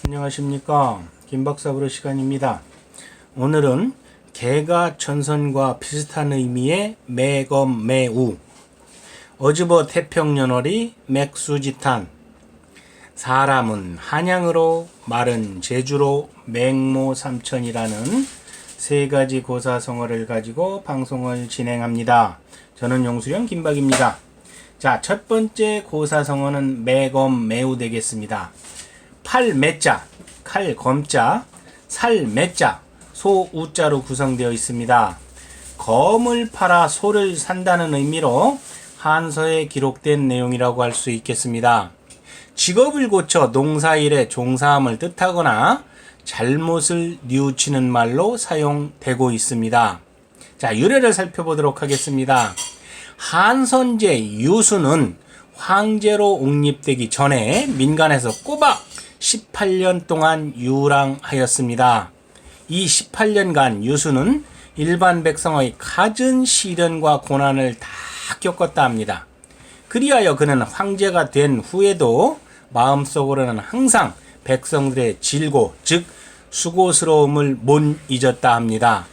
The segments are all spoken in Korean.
안녕하십니까, 김박사부로 시간입니다. 오늘은 개가 전선과 비슷한 의미의 매검 매우, 어즈버 태평연월이 맥수지탄, 사람은 한양으로 말은 제주로 맹모삼천이라는 세 가지 고사성어를 가지고 방송을 진행합니다. 저는 용수령 김박입니다. 자, 첫 번째 고사성어는 매검 매우 되겠습니다. 팔 매자, 칼 검자, 살 매자, 소 우자로 구성되어 있습니다. 검을 팔아 소를 산다는 의미로 한서에 기록된 내용이라고 할 수 있겠습니다. 직업을 고쳐 농사일에 종사함을 뜻하거나 잘못을 뉘우치는 말로 사용되고 있습니다. 자, 유래를 살펴보도록 하겠습니다. 한선제 유수는 황제로 옹립되기 전에 민간에서 꼬박 18년 동안 유랑하였습니다. 이 18년간 유수는 일반 백성의 갖은 시련과 고난을 다 겪었다 합니다. 그리하여 그는 황제가 된 후에도 마음속으로는 항상 백성들의 질고, 즉 수고스러움을 못 잊었다 합니다.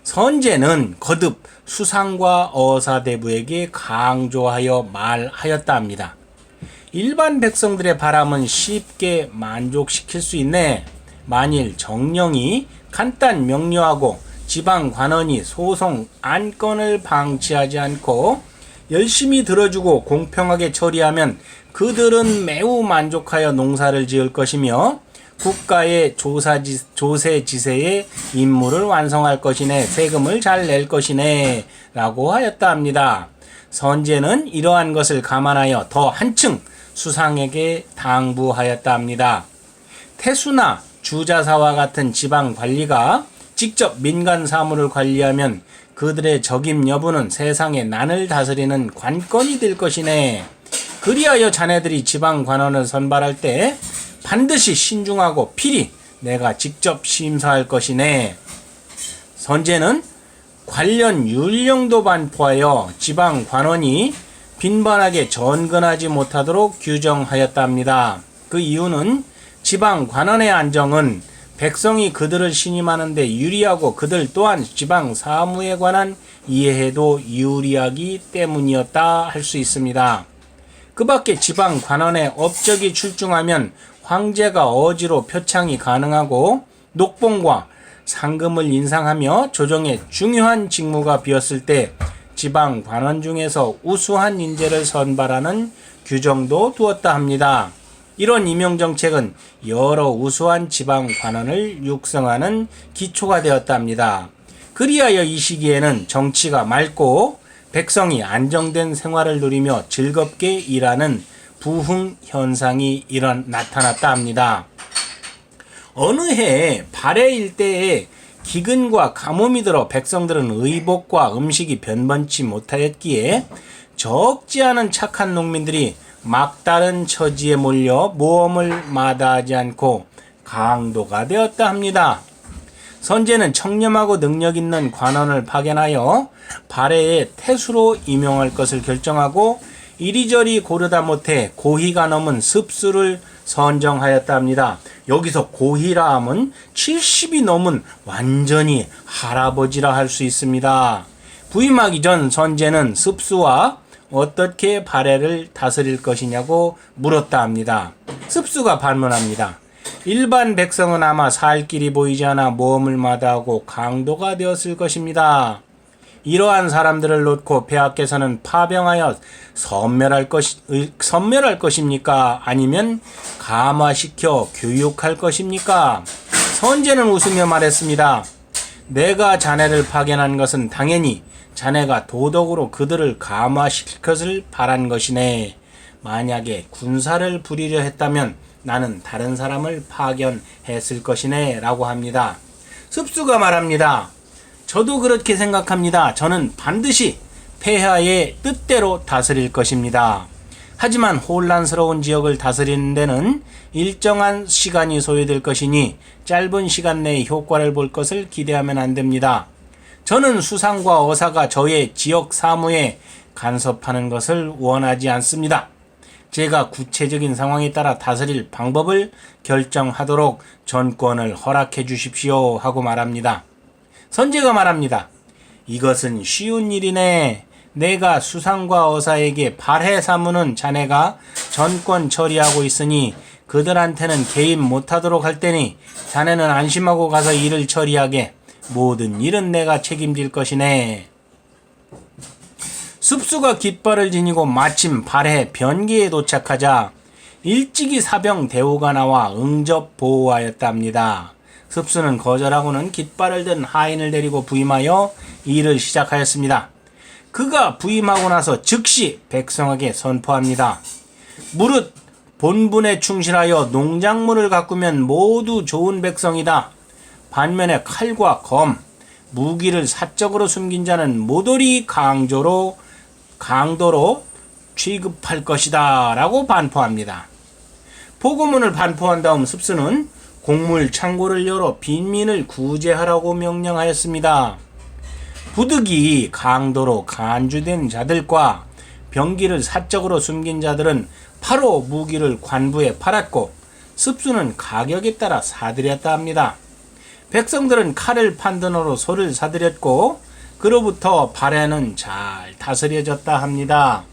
선제는 거듭 수상과 어사대부에게 강조하여 말하였다 합니다. 일반 백성들의 바람은 쉽게 만족시킬 수 있네. 만일 정령이 간단 명료하고 지방 관원이 소송 안건을 방치하지 않고 열심히 들어주고 공평하게 처리하면 그들은 매우 만족하여 농사를 지을 것이며 국가의 조세지세의 임무를 완성할 것이네, 세금을 잘 낼 것이네 라고 하였다 합니다. 선제는 이러한 것을 감안하여 더 한층 수상에게 당부하였다 합니다. 태수나 주자사와 같은 지방 관리가 직접 민간 사무를 관리하면 그들의 적임 여부는 세상의 난을 다스리는 관건이 될 것이네. 그리하여 자네들이 지방 관원을 선발할 때 반드시 신중하고 필히 내가 직접 심사할 것이네. 선제는 관련 율령도 반포하여 지방 관원이 빈번하게 전근하지 못하도록 규정하였다 합니다. 그 이유는 지방 관원의 안정은 백성이 그들을 신임하는 데 유리하고 그들 또한 지방 사무에 관한 이해에도 유리하기 때문이었다 할 수 있습니다. 그 밖에 지방 관원의 업적이 출중하면 황제가 어지로 표창이 가능하고 녹봉과 상금을 인상하며 조정에 중요한 직무가 비었을 때 지방 관원 중에서 우수한 인재를 선발하는 규정도 두었다 합니다. 이런 임용정책은 여러 우수한 지방 관원을 육성하는 기초가 되었다 합니다. 그리하여 이 시기에는 정치가 맑고 백성이 안정된 생활을 누리며 즐겁게 일하는 부흥 현상이 나타났다 합니다. 어느 해 발해 일대에 기근과 가뭄이 들어 백성들은 의복과 음식이 변변치 못하였기에 적지 않은 착한 농민들이 막다른 처지에 몰려 모험을 마다하지 않고 강도가 되었다 합니다. 선제는 청렴하고 능력 있는 관원을 파견하여 발해에 태수로 임용할 것을 결정하고 이리저리 고르다 못해 고희가 넘은 습수를 선정하였다 합니다. 여기서 고희라 함은 70이 넘은 완전히 할아버지라 할 수 있습니다. 부임하기 전 선제는 습수와 어떻게 발해를 다스릴 것이냐고 물었다 합니다. 습수가 반문합니다. 일반 백성은 아마 살 길이 보이지 않아 모험을 마다하고 강도가 되었을 것입니다. 이러한 사람들을 놓고 폐하께서는 파병하여 섬멸할 것입니까? 아니면 감화시켜 교육할 것입니까? 선제는 웃으며 말했습니다. 내가 자네를 파견한 것은 당연히 자네가 도덕으로 그들을 감화시킬 것을 바란 것이네. 만약에 군사를 부리려 했다면 나는 다른 사람을 파견했을 것이네 라고 합니다. 습수가 말합니다. 저도 그렇게 생각합니다. 저는 반드시 폐하의 뜻대로 다스릴 것입니다. 하지만 혼란스러운 지역을 다스리는 데는 일정한 시간이 소요될 것이니 짧은 시간 내에 효과를 볼 것을 기대하면 안 됩니다. 저는 수상과 어사가 저의 지역 사무에 간섭하는 것을 원하지 않습니다. 제가 구체적인 상황에 따라 다스릴 방법을 결정하도록 전권을 허락해 주십시오 하고 말합니다. 선제가 말합니다. 이것은 쉬운 일이네. 내가 수상과 어사에게 발해 사무는 자네가 전권 처리하고 있으니 그들한테는 개입 못하도록 할 테니 자네는 안심하고 가서 일을 처리하게. 모든 일은 내가 책임질 것이네. 습수가 깃발을 지니고 마침 발해 변기에 도착하자 일찍이 사병 대우가 나와 응접 보호하였답니다. 습수는 거절하고는 깃발을 든 하인을 데리고 부임하여 일을 시작하였습니다. 그가 부임하고 나서 즉시 백성에게 선포합니다. 무릇 본분에 충실하여 농작물을 가꾸면 모두 좋은 백성이다. 반면에 칼과 검, 무기를 사적으로 숨긴 자는 모조리 강도로 취급할 것이다 라고 반포합니다. 보고문을 반포한 다음 습수는 곡물 창고를 열어 빈민을 구제하라고 명령하였습니다. 부득이 강도로 간주된 자들과 병기를 사적으로 숨긴 자들은 바로 무기를 관부에 팔았고 습수는 가격에 따라 사들였다 합니다. 백성들은 칼을 판 돈으로 소를 사들였고 그로부터 발해는 잘 다스려졌다 합니다.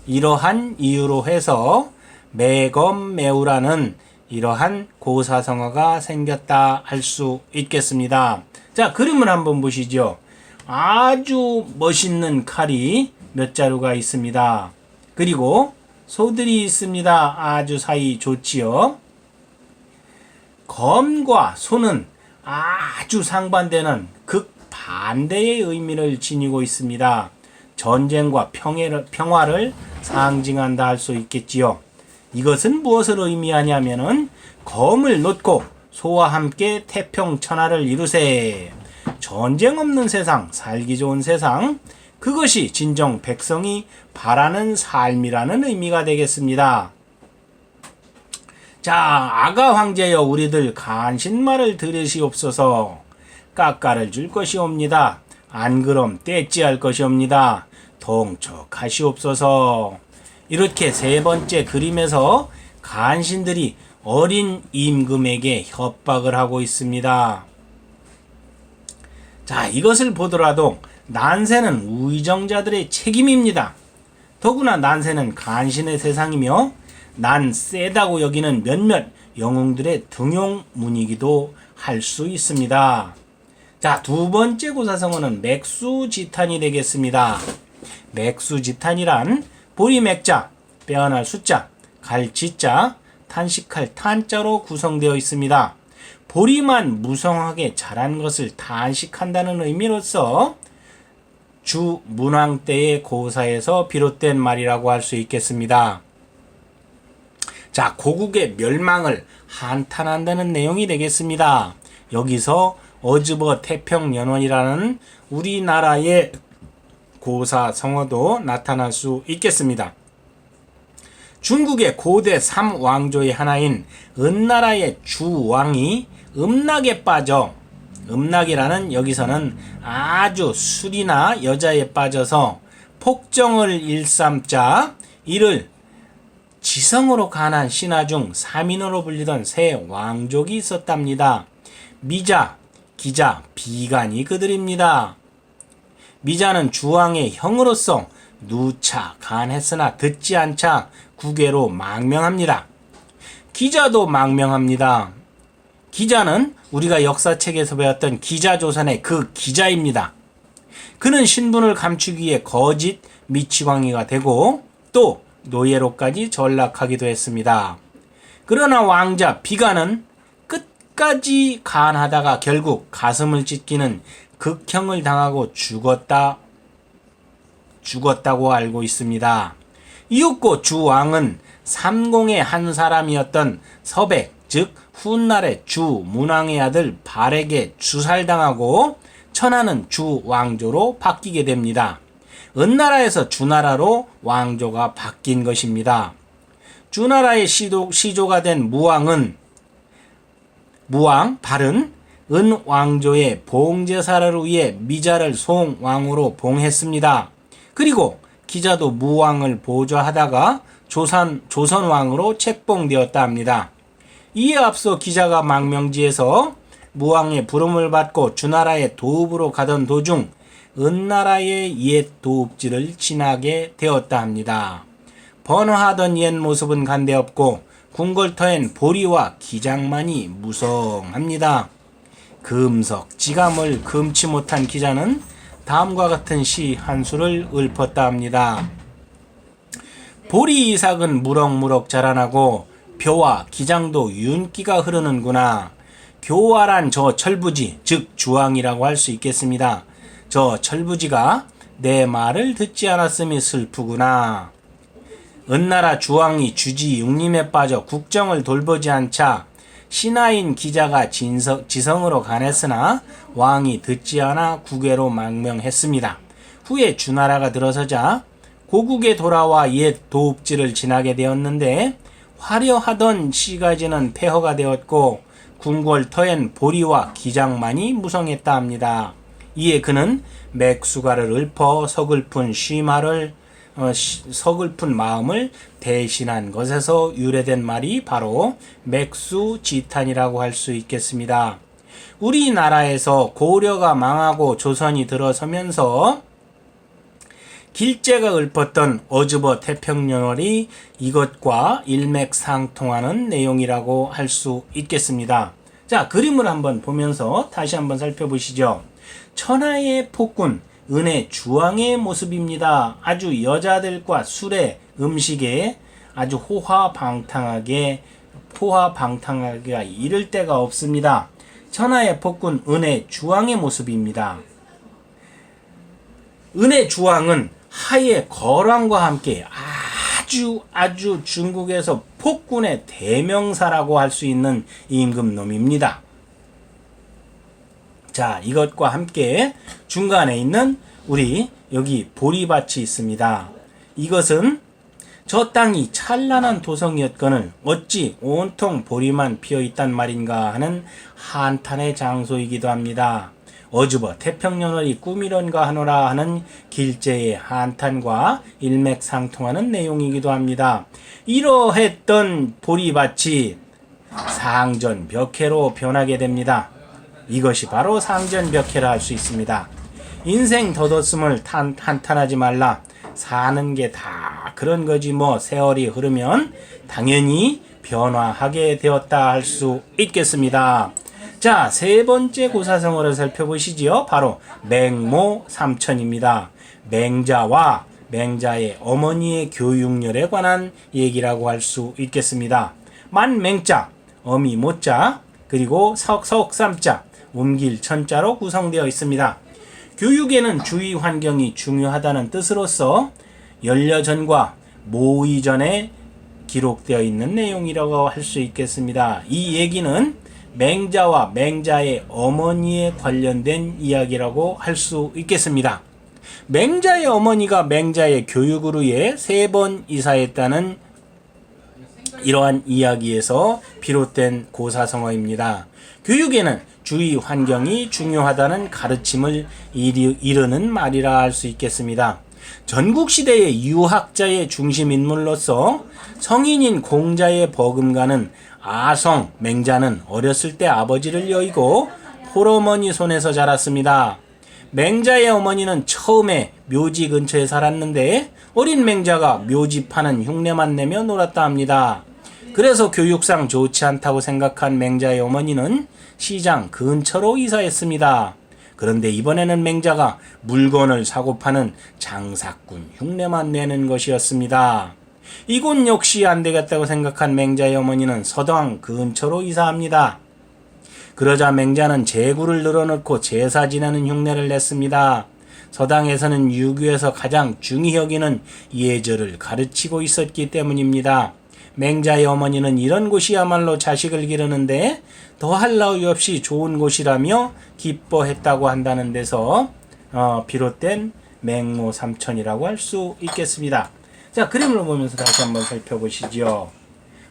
이러한 이유로 해서 매검매우라는 이러한 고사성어가 생겼다 할 수 있겠습니다. 자, 그림을 한번 보시죠. 아주 멋있는 칼이 몇 자루가 있습니다. 그리고 소들이 있습니다. 아주 사이 좋지요. 검과 소는 아주 상반되는 극반대의 의미를 지니고 있습니다. 전쟁과 평화를 상징한다 할 수 있겠지요. 이것은 무엇을 의미하냐면은 검을 놓고 소와 함께 태평천하를 이루세. 전쟁 없는 세상, 살기 좋은 세상, 그것이 진정 백성이 바라는 삶이라는 의미가 되겠습니다. 자, 아가 황제여 우리들 간신말을 들으시옵소서. 깎아를 줄 것이옵니다. 안 그럼 떼찌할 것이옵니다. 동척하시옵소서. 이렇게 세 번째 그림에서 간신들이 어린 임금에게 협박을 하고 있습니다. 자, 이것을 보더라도 난세는 우의정자들의 책임입니다. 더구나 난세는 간신의 세상이며 난 세다고 여기는 몇몇 영웅들의 등용문이기도 할 수 있습니다. 자, 두 번째 고사성어는 맥수지탄이 되겠습니다. 맥수지탄이란 보리맥자, 빼어날 숫자, 갈지자, 탄식할 탄자로 구성되어 있습니다. 보리만 무성하게 자란 것을 탄식한다는 의미로서 주 문왕 때의 고사에서 비롯된 말이라고 할 수 있겠습니다. 자, 고국의 멸망을 한탄한다는 내용이 되겠습니다. 여기서 어즈버 태평연원이라는 우리나라의 고사 성어도 나타날 수 있겠습니다. 중국의 고대 3왕조의 하나인 은나라의 주왕이 음락에 빠져, 음락이라는 여기서는 아주 술이나 여자에 빠져서 폭정을 일삼자 이를 지성으로 가난 신하 중 3인으로 불리던 세 왕족이 있었답니다. 미자, 기자, 비간이 그들입니다. 미자는 주왕의 형으로서 누차 간했으나 듣지 않자 국외로 망명합니다. 기자도 망명합니다. 기자는 우리가 역사책에서 배웠던 기자조선의 그 기자입니다. 그는 신분을 감추기 위해 거짓 미치광이가 되고 또 노예로까지 전락하기도 했습니다. 그러나 왕자 비간은 끝까지 간하다가 결국 가슴을 찢기는 극형을 당하고 죽었다고 알고 있습니다. 이윽고 주왕은 삼공의 한 사람이었던 서백, 즉 훗날의 주 문왕의 아들 발에게 주살당하고 천하는 주왕조로 바뀌게 됩니다. 은나라에서 주나라로 왕조가 바뀐 것입니다. 주나라의 시조가 된 무왕 발은 은왕조의 봉제사를 위해 미자를 송왕으로 봉했습니다. 그리고 기자도 무왕을 보좌하다가 조선왕으로 책봉되었다 합니다. 이에 앞서 기자가 망명지에서 무왕의 부름을 받고 주나라의 도읍으로 가던 도중 은나라의 옛 도읍지를 지나게 되었다 합니다. 번화하던 옛 모습은 간데없고 궁궐터엔 보리와 기장만이 무성합니다. 금석 지감을 금치 못한 기자는 다음과 같은 시 한 수를 읊었다 합니다. 보리 이삭은 무럭무럭 자라나고 벼와 기장도 윤기가 흐르는구나. 교활한 저 철부지, 즉 주왕이라고 할 수 있겠습니다. 저 철부지가 내 말을 듣지 않았음이 슬프구나. 은나라 주왕이 주지 육림에 빠져 국정을 돌보지 않자 신하인 기자가 지성으로 가냈으나 왕이 듣지 않아 국외로 망명했습니다. 후에 주나라가 들어서자 고국에 돌아와 옛 도읍지를 지나게 되었는데 화려하던 시가지는 폐허가 되었고 궁궐터엔 보리와 기장만이 무성했다 합니다. 이에 그는 맥수가를 읊어 서글픈 마음을 대신한 것에서 유래된 말이 바로 맥수지탄이라고 할 수 있겠습니다. 우리나라에서 고려가 망하고 조선이 들어서면서 길재가 읊었던 어즈버 태평연월이 이것과 일맥상통하는 내용이라고 할 수 있겠습니다. 자, 그림을 한번 보면서 다시 한번 살펴보시죠. 천하의 폭군, 은혜 주왕의 모습입니다. 아주 여자들과 술에 음식에 아주 포화방탕하게 이를 데가 없습니다. 천하의 폭군 은혜 주왕의 모습입니다. 은혜 주왕은 하의 거랑과 함께 아주 중국에서 폭군의 대명사라고 할 수 있는 임금놈입니다. 자, 이것과 함께 중간에 있는 우리 여기 보리밭이 있습니다. 이것은 저 땅이 찬란한 도성이었거늘 어찌 온통 보리만 피어있단 말인가 하는 한탄의 장소이기도 합니다. 어즈버 태평연월이 꿈이런가 하노라 하는 길재의 한탄과 일맥상통하는 내용이기도 합니다. 이러했던 보리밭이 상전벽해로 변하게 됩니다. 이것이 바로 상전벽해라 할 수 있습니다. 인생 덧없음을 한탄하지 말라. 사는 게 다 그런 거지 뭐. 세월이 흐르면 당연히 변화하게 되었다 할 수 있겠습니다. 자, 세 번째 고사성어를 살펴보시지요. 바로 맹모삼천입니다. 맹자와 맹자의 어머니의 교육열에 관한 얘기라고 할 수 있겠습니다. 만맹자, 어미 모자, 그리고 석삼자, 옮길 천자로 구성되어 있습니다. 교육에는 주위 환경이 중요하다는 뜻으로서 연려전과 모의전에 기록되어 있는 내용이라고 할 수 있겠습니다. 이 얘기는 맹자와 맹자의 어머니에 관련된 이야기라고 할 수 있겠습니다. 맹자의 어머니가 맹자의 교육을 위해 3번 이사했다는 이러한 이야기에서 비롯된 고사성어입니다. 교육에는 주위 환경이 중요하다는 가르침을 이르는 말이라 할 수 있겠습니다. 전국시대의 유학자의 중심 인물로서 성인인 공자의 버금가는 아성 맹자는 어렸을 때 아버지를 여의고 홀어머니 손에서 자랐습니다. 맹자의 어머니는 처음에 묘지 근처에 살았는데 어린 맹자가 묘지 파는 흉내만 내며 놀았다 합니다. 그래서 교육상 좋지 않다고 생각한 맹자의 어머니는 시장 근처로 이사했습니다. 그런데 이번에는 맹자가 물건을 사고 파는 장사꾼 흉내만 내는 것이었습니다. 이곳 역시 안 되겠다고 생각한 맹자의 어머니는 서당 근처로 이사합니다. 그러자 맹자는 제구를 늘어놓고 제사 지내는 흉내를 냈습니다. 서당에서는 유교에서 가장 중히 여기는 예절을 가르치고 있었기 때문입니다. 맹자의 어머니는 이런 곳이야말로 자식을 기르는데 더할 나위 없이 좋은 곳이라며 기뻐했다고 한다는 데서 비롯된 맹모삼천이라고 할 수 있겠습니다. 자, 그림을 보면서 다시 한번 살펴보시죠.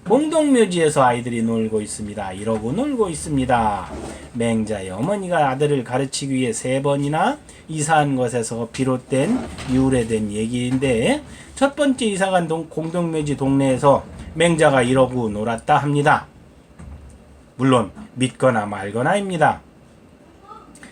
몽동묘지에서 아이들이 놀고 있습니다. 이러고 놀고 있습니다. 맹자의 어머니가 아들을 가르치기 위해 3번이나 이사한 것에서 비롯된 유래된 얘기인데, 첫 번째 이사간 공동묘지 동네에서 맹자가 이러고 놀았다 합니다. 물론 믿거나 말거나입니다.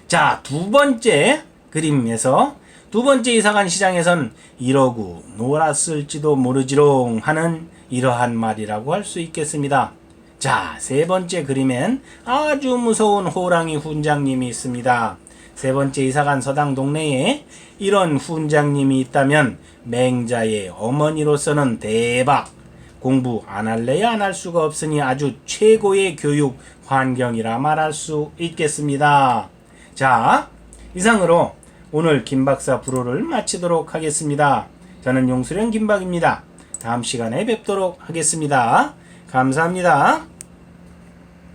자, 두 번째 그림에서 두 번째 이사간 시장에선 이러고 놀았을지도 모르지롱 하는 이러한 말이라고 할 수 있겠습니다. 자, 세 번째 그림엔 아주 무서운 호랑이 훈장님이 있습니다. 세 번째 이사간 서당 동네에 이런 훈장님이 있다면 맹자의 어머니로서는 대박! 공부 안 할래야 안 할 수가 없으니 아주 최고의 교육 환경이라 말할 수 있겠습니다. 자, 이상으로 오늘 김박사 불호를 마치도록 하겠습니다. 저는 용수령 김박입니다. 다음 시간에 뵙도록 하겠습니다. 감사합니다.